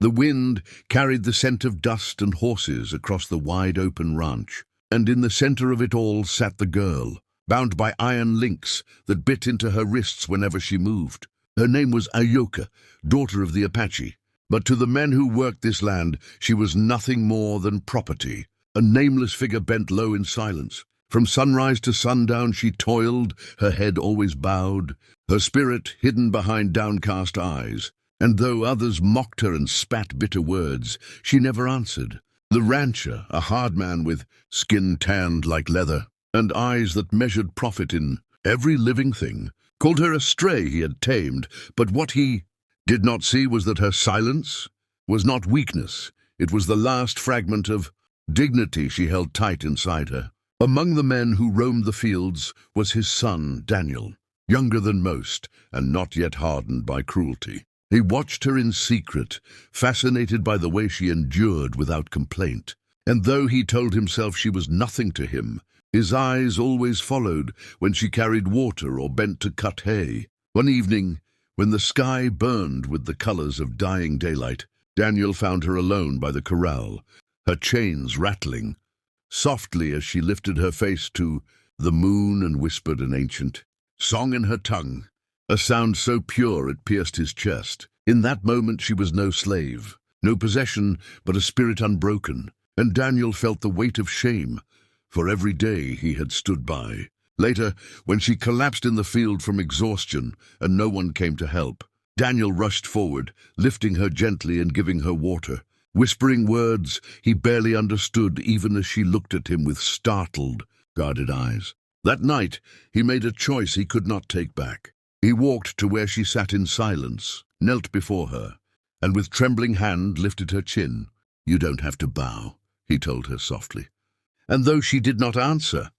The wind carried the scent of dust and horses across the wide-open ranch, and in the center of it all sat the girl, bound by iron links that bit into her wrists whenever she moved. Her name was Ayoka, daughter of the Apache, but to the men who worked this land, she was nothing more than property, a nameless figure bent low in silence. From sunrise to sundown she toiled, her head always bowed, her spirit hidden behind downcast eyes. And though others mocked her and spat bitter words, she never answered. The rancher, a hard man with skin tanned like leather and eyes that measured profit in every living thing, called her a stray he had tamed, but what he did not see was that her silence was not weakness. It was the last fragment of dignity she held tight inside her. Among the men who roamed the fields was his son, Daniel, younger than most and not yet hardened by cruelty. He watched her in secret, fascinated by the way she endured without complaint. And though he told himself she was nothing to him, his eyes always followed when she carried water or bent to cut hay. One evening, when the sky burned with the colors of dying daylight, Daniel found her alone by the corral, her chains rattling, softly as she lifted her face to the moon and whispered an ancient song in her tongue. A sound so pure it pierced his chest. In that moment she was no slave, no possession, but a spirit unbroken, and Daniel felt the weight of shame for every day he had stood by. Later, when she collapsed in the field from exhaustion and no one came to help, Daniel rushed forward, lifting her gently and giving her water, whispering words he barely understood even as she looked at him with startled, guarded eyes. That night, he made a choice he could not take back. He walked to where she sat in silence, knelt before her, and with trembling hand lifted her chin. "You don't have to bow," he told her softly. And though she did not answer,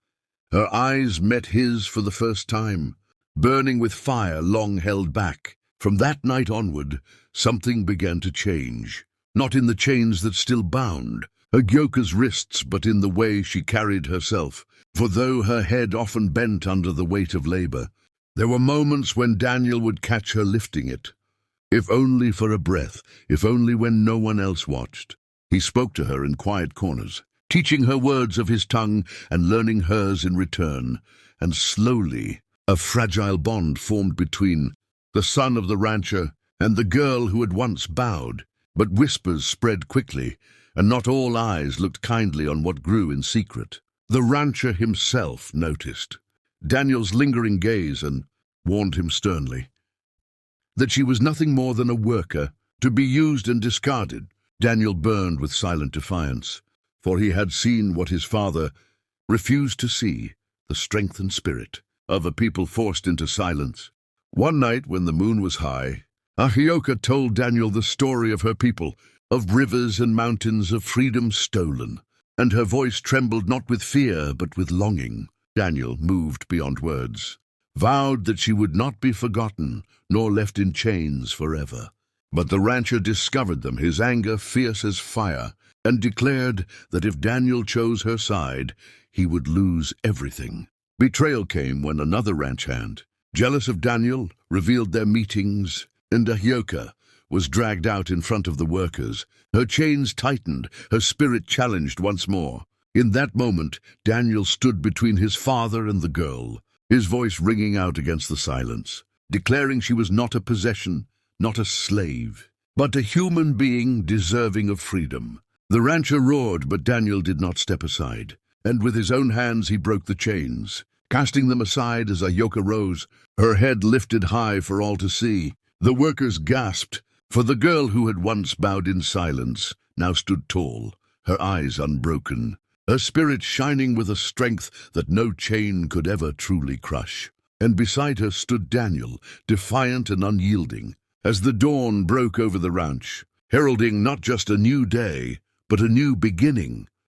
her eyes met his for the first time, burning with fire long held back. From that night onward, something began to change, not in the chains that still bound Ayoka's wrists, but in the way she carried herself. For though her head often bent under the weight of labor, there were moments when Daniel would catch her lifting it, if only for a breath, if only when no one else watched. He spoke to her in quiet corners, teaching her words of his tongue and learning hers in return, and slowly a fragile bond formed between the son of the rancher and the girl who had once bowed. But whispers spread quickly, and not all eyes looked kindly on what grew in secret. The rancher himself noticed Daniel's lingering gaze and warned him sternly that she was nothing more than a worker to be used and discarded. Daniel burned with silent defiance, for he had seen what his father refused to see, the strength and spirit of a people forced into silence. One night when the moon was high, Ayoka told Daniel the story of her people, of rivers and mountains, of freedom stolen, and her voice trembled not with fear but with longing. Daniel, moved beyond words, vowed that she would not be forgotten nor left in chains forever. But the rancher discovered them, his anger fierce as fire, and declared that if Daniel chose her side, he would lose everything. Betrayal came when another ranch hand, jealous of Daniel, revealed their meetings, and Ayoka was dragged out in front of the workers. Her chains tightened, her spirit challenged once more. In that moment, Daniel stood between his father and the girl, his voice ringing out against the silence, declaring she was not a possession, not a slave, but a human being deserving of freedom. The rancher roared, but Daniel did not step aside, and with his own hands he broke the chains, casting them aside as Ayoka rose, her head lifted high for all to see. The workers gasped, for the girl who had once bowed in silence now stood tall, her eyes unbroken, her spirit shining with a strength that no chain could ever truly crush. And beside her stood Daniel, defiant and unyielding, as the dawn broke over the ranch, heralding not just a new day, but a new beginning.